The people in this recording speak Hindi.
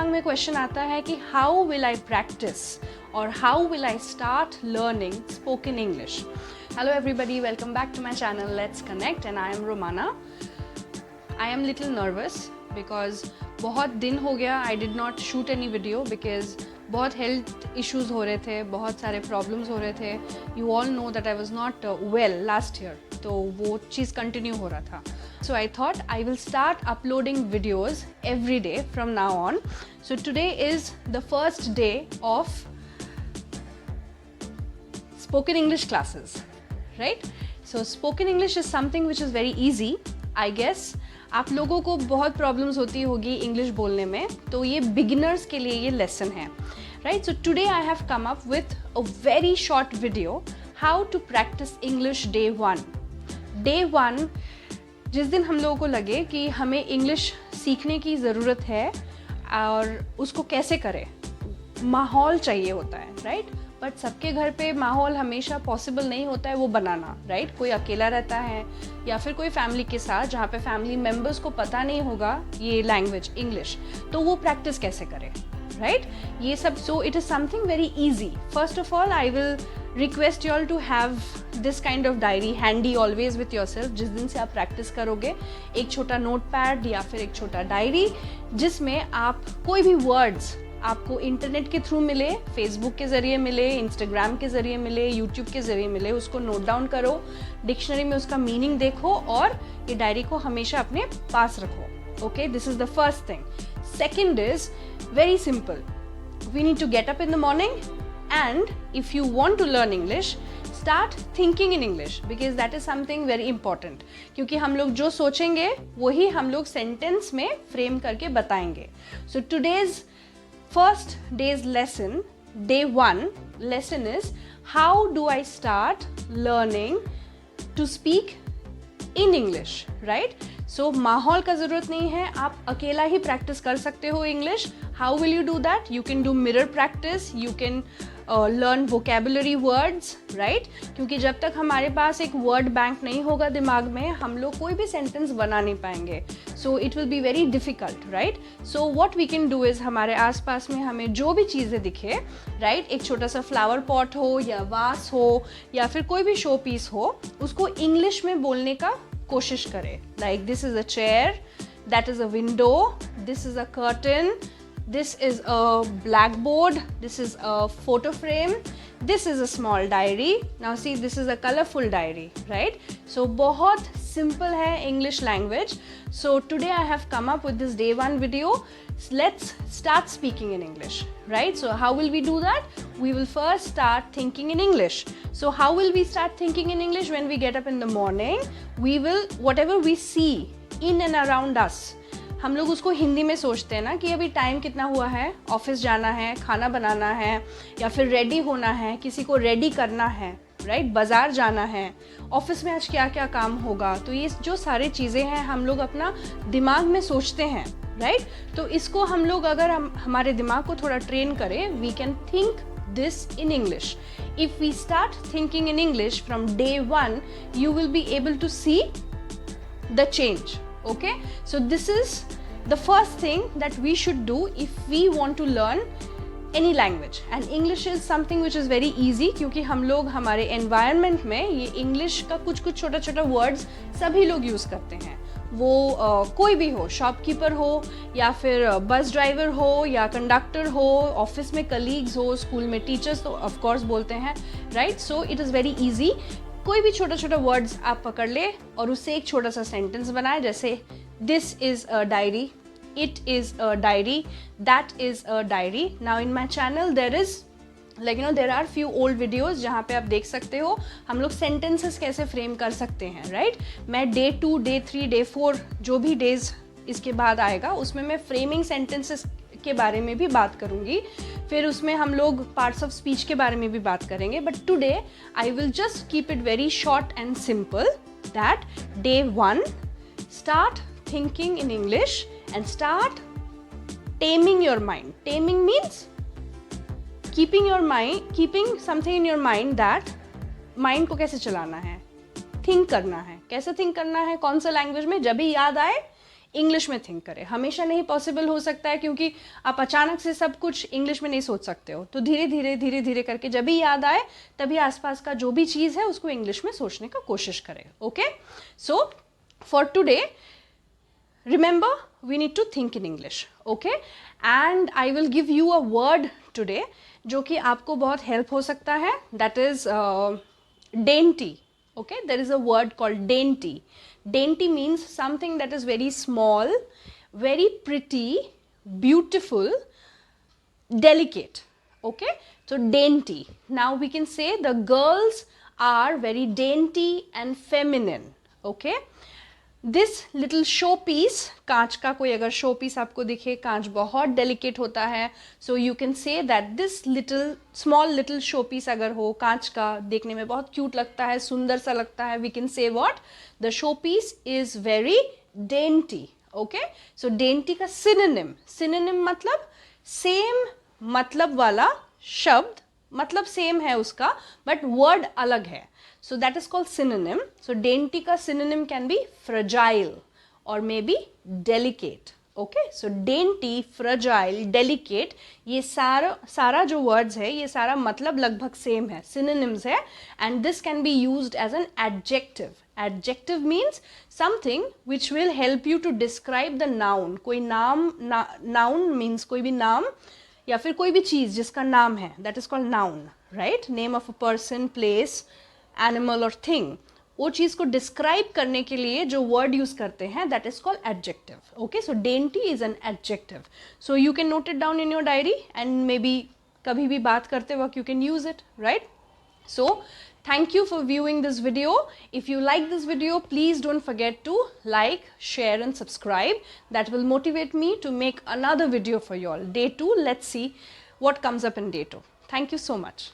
दिमाग में क्वेश्चन आता है कि हाउ विल आई प्रैक्टिस और how will I start learning spoken English. Hello everybody, welcome back to my channel Let's Connect and I am Romana. I am little nervous because बहुत दिन हो गया I did not shoot any video because बहुत health issues हो रहे थे, बहुत सारे problems हो रहे थे. You all know that I was not well last year, तो वो चीज़ continue हो रहा था. So I thought I will start uploading videos every day from now on. So today is the first day of spoken English classes, right? So spoken English is something which is very easy, I guess. आप लोगों को बहुत प्रॉब्लम्स होती होगी इंग्लिश बोलने में, तो ये बिगिनर्स के लिए ये लेसन है, right? So today I have come up with a very short video how to practise English day one. जिस दिन हम लोगों को लगे कि हमें इंग्लिश सीखने की ज़रूरत है और उसको कैसे करें, माहौल चाहिए होता है, राइट? बट सबके घर पे माहौल हमेशा पॉसिबल नहीं होता है वो बनाना, राइट? कोई अकेला रहता है या फिर कोई फैमिली के साथ जहाँ पे फैमिली मेम्बर्स को पता नहीं होगा ये लैंग्वेज इंग्लिश, तो वो प्रैक्टिस कैसे करें, राइट? ये सब. So it is something very easy. First of all I will request you all to have this kind of diary handy always with yourself. जिस दिन से आप प्रैक्टिस करोगे एक छोटा नोट पैड या फिर एक छोटा डायरी जिसमें आप कोई भी वर्ड्स आपको इंटरनेट के थ्रू मिले, फेसबुक के ज़रिए मिले, इंस्टाग्राम के ज़रिए मिले, यूट्यूब के ज़रिए मिले, उसको नोट डाउन करो, डिक्शनरी में उसका मीनिंग देखो और ये डायरी को हमेशा अपने पास रखो. Okay, this is the first thing. Second is very simple. We need to get up in the morning and if you want to learn English, start thinking in English because that is something very important. क्योंकि हम लोग जो सोचेंगे वही हम लोग सेंटेंस में फ्रेम करके बताएंगे. So today's first day's lesson, day 1 lesson is how do I start learning to speak in English, right? So माहौल का ज़रूरत नहीं है, आप अकेला ही प्रैक्टिस कर सकते हो English. How will you do that? You can do mirror practice, you can learn vocabulary words, right? क्योंकि जब तक हमारे पास एक वर्ड बैंक नहीं होगा दिमाग में, हम लोग कोई भी सेंटेंस बना नहीं पाएंगे. So it will be very difficult, right? So what we can do is हमारे आसपास में हमें जो भी चीज़ें दिखे, right? एक छोटा सा फ्लावर पॉट हो या वास हो या फिर कोई भी शो पीस हो, उसको इंग्लिश में बोलने का कोशिश करें. Like this is a chair, that is a window, this is a curtain, this is a blackboard, this is a photo frame, this is a small diary. Now see, this is a colorful diary, right? So बहुत simple है English language. So today I have come up with this day 1 video. Let's start speaking in English, right? So how will we do that? We will first start thinking in English. So how will we start thinking in English? When we get up in the morning, we will, whatever we see in and around us, हम लोग उसको हिंदी में सोचते हैं ना कि अभी टाइम कितना हुआ है, ऑफिस जाना है, खाना बनाना है या फिर रेडी होना है, किसी को रेडी करना है, राइट? बाज़ार जाना है, ऑफिस में आज क्या क्या काम होगा. तो ये जो सारी चीज़ें हैं हम लोग अपना दिमाग में सोचते हैं, राइट? तो इसको हम लोग अगर हमारे दिमाग को थोड़ा ट्रेन करें, we can think this in English. If we start thinking in English from day 1, you will be able to see the change. Okay, so this is the first thing that we should do if we want to learn any language, and English is something which is very easy क्योंकि हम लोग हमारे environment में ये English का कुछ कुछ छोटा छोटा words सभी लोग यूज़ करते हैं. वो कोई भी हो, शॉपकीपर हो या फिर बस ड्राइवर हो या कंडक्टर हो, ऑफिस में कलीग्स हो, स्कूल में टीचर्स तो ऑफ कोर्स बोलते हैं, right? So it is very easy. कोई भी छोटा छोटा वर्ड्स आप पकड़ ले और उससे एक छोटा सा सेंटेंस बनाए, जैसे this is a diary, it is a diary, that is a diary. Now in my channel there is like there are few old videos जहाँ पे आप देख सकते हो हम लोग सेंटेंसेस कैसे फ्रेम कर सकते हैं, राइट? मैं डे 2, डे 3, डे 4 जो भी डेज इसके बाद आएगा उसमें मैं फ्रेमिंग सेंटेंसेस के बारे में भी बात करूँगी. फिर उसमें हम लोग पार्ट्स ऑफ स्पीच के बारे में भी बात करेंगे. But today I will just keep it very short and simple that day 1 start thinking in English and start taming your mind. Taming means keeping something in your mind that mind को कैसे चलाना है, थिंक करना है. कैसे थिंक करना है, कौन सा लैंग्वेज में, जब भी याद आए इंग्लिश में थिंक करें। हमेशा नहीं पॉसिबल हो सकता है क्योंकि आप अचानक से सब कुछ इंग्लिश में नहीं सोच सकते हो, तो धीरे धीरे करके जब भी याद आए तभी आसपास का जो भी चीज़ है उसको इंग्लिश में सोचने का कोशिश करें। Okay, so for today remember we need to think in English, okay, and I will give you a word today जो कि आपको बहुत help हो सकता है, that is dainty. Okay, there is a word called dainty. Dainty means something that is very small, very pretty, beautiful, delicate. Okay, so dainty. Now we can say the girls are very dainty and feminine. Okay, this little showpiece, कांच का कोई अगर शो पीस आपको दिखे, कांच बहुत डेलिकेट होता है, so you can say that this little small little showpiece अगर हो कांच का, देखने में बहुत क्यूट लगता है, सुंदर सा लगता है, we can say what, the showpiece is very dainty. Okay, so dainty का सिनोनिम, सिनोनिम मतलब सेम मतलब वाला शब्द, मतलब सेम है उसका बट वर्ड अलग है, so that is called synonym. So dainty का synonym can be fragile or maybe delicate. Okay, so dainty, fragile, delicate, ये सारा जो words है ये सारा मतलब लगभग same है, synonyms है, and this can be used as an adjective. Adjective means something which will help you to describe the noun. कोई नाम, noun means कोई भी नाम या फिर कोई भी चीज़ जिसका नाम है, that is called noun, right? Name of a person, place, animal और थिंग, वो चीज़ को डिस्क्राइब करने के लिए जो वर्ड यूज करते हैं that is called adjective. Okay, so dainty is an adjective, so you can note it down in your diary and may be कभी भी बात करते वक्त you can use it, right? So thank you for viewing this video. If you like this video, please don't forget to like, share and subscribe. That will motivate me to make another video for you all. Day 2, let's see what comes up in day 2. Thank you so much.